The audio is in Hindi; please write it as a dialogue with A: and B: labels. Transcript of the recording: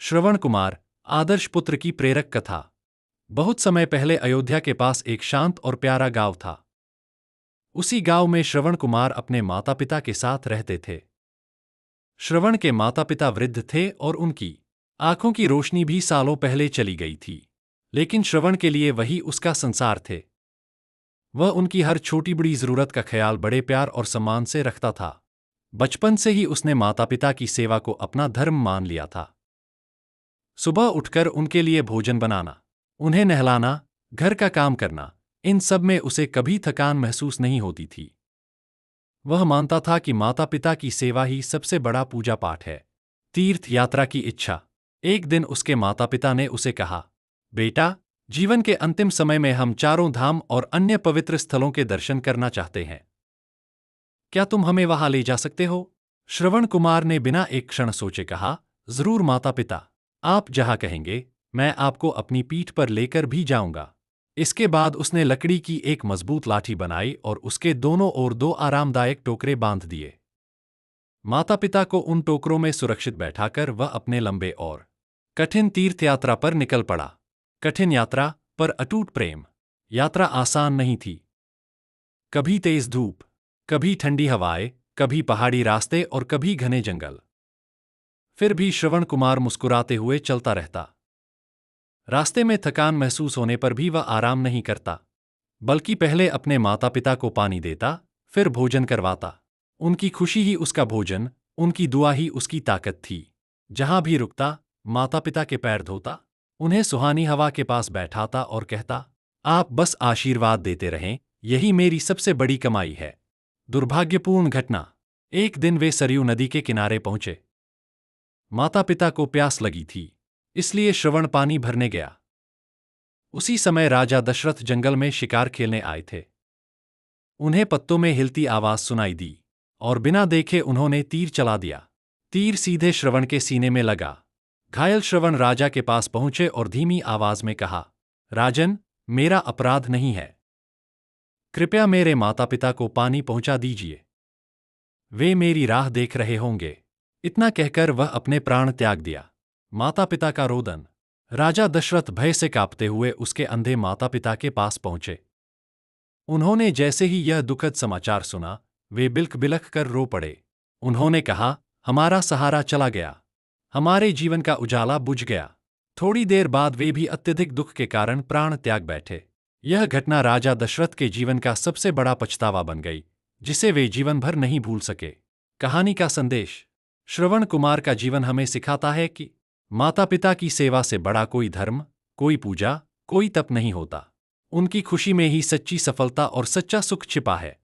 A: श्रवण कुमार, आदर्श पुत्र की प्रेरक कथा। बहुत समय पहले अयोध्या के पास एक शांत और प्यारा गांव था। उसी गांव में श्रवण कुमार अपने माता पिता के साथ रहते थे। श्रवण के माता पिता वृद्ध थे और उनकी आंखों की रोशनी भी सालों पहले चली गई थी, लेकिन श्रवण के लिए वही उसका संसार थे। वह उनकी हर छोटी बड़ी जरूरत का ख्याल बड़े प्यार और सम्मान से रखता था। बचपन से ही उसने माता पिता की सेवा को अपना धर्म मान लिया था। सुबह उठकर उनके लिए भोजन बनाना, उन्हें नहलाना, घर का काम करना, इन सब में उसे कभी थकान महसूस नहीं होती थी। वह मानता था कि माता पिता की सेवा ही सबसे बड़ा पूजा पाठ है। तीर्थ यात्रा की इच्छा। एक दिन उसके माता पिता ने उसे कहा, बेटा, जीवन के अंतिम समय में हम चारों धाम और अन्य पवित्र स्थलों के दर्शन करना चाहते हैं। क्या तुम हमें वहां ले जा सकते हो? श्रवण कुमार ने बिना एक क्षण सोचे कहा, जरूर माता पिता, आप जहां कहेंगे मैं आपको अपनी पीठ पर लेकर भी जाऊंगा। इसके बाद उसने लकड़ी की एक मजबूत लाठी बनाई और उसके दोनों ओर दो आरामदायक टोकरे बांध दिए। माता पिता को उन टोकरों में सुरक्षित बैठाकर वह अपने लंबे और कठिन तीर्थ यात्रा पर निकल पड़ा। कठिन यात्रा पर अटूट प्रेम। यात्रा आसान नहीं थी। कभी तेज धूप, कभी ठंडी हवाएं, कभी पहाड़ी रास्ते और कभी घने जंगल। फिर भी श्रवण कुमार मुस्कुराते हुए चलता रहता। रास्ते में थकान महसूस होने पर भी वह आराम नहीं करता, बल्कि पहले अपने माता पिता को पानी देता, फिर भोजन करवाता। उनकी खुशी ही उसका भोजन, उनकी दुआ ही उसकी ताकत थी। जहां भी रुकता, माता पिता के पैर धोता, उन्हें सुहानी हवा के पास बैठाता और कहता, आप बस आशीर्वाद देते रहें, यही मेरी सबसे बड़ी कमाई है। दुर्भाग्यपूर्ण घटना। एक दिन वे सरयू नदी के किनारे पहुंचे। माता पिता को प्यास लगी थी, इसलिए श्रवण पानी भरने गया। उसी समय राजा दशरथ जंगल में शिकार खेलने आए थे। उन्हें पत्तों में हिलती आवाज सुनाई दी और बिना देखे उन्होंने तीर चला दिया। तीर सीधे श्रवण के सीने में लगा। घायल श्रवण राजा के पास पहुंचे और धीमी आवाज में कहा, राजन, मेरा अपराध नहीं है। कृपया मेरे माता पिता को पानी पहुंचा दीजिए। वे मेरी राह देख रहे होंगे। इतना कहकर वह अपने प्राण त्याग दिया। माता पिता का रोदन। राजा दशरथ भय से कांपते हुए उसके अंधे माता पिता के पास पहुंचे। उन्होंने जैसे ही यह दुखद समाचार सुना, वे बिलख बिलख कर रो पड़े। उन्होंने कहा, हमारा सहारा चला गया, हमारे जीवन का उजाला बुझ गया। थोड़ी देर बाद वे भी अत्यधिक दुख के कारण प्राण त्याग बैठे। यह घटना राजा दशरथ के जीवन का सबसे बड़ा पछतावा बन गई, जिसे वे जीवन भर नहीं भूल सके। कहानी का संदेश। श्रवण कुमार का जीवन हमें सिखाता है कि माता पिता की सेवा से बड़ा कोई धर्म, कोई पूजा, कोई तप नहीं होता। उनकी खुशी में ही सच्ची सफलता और सच्चा सुख छिपा है।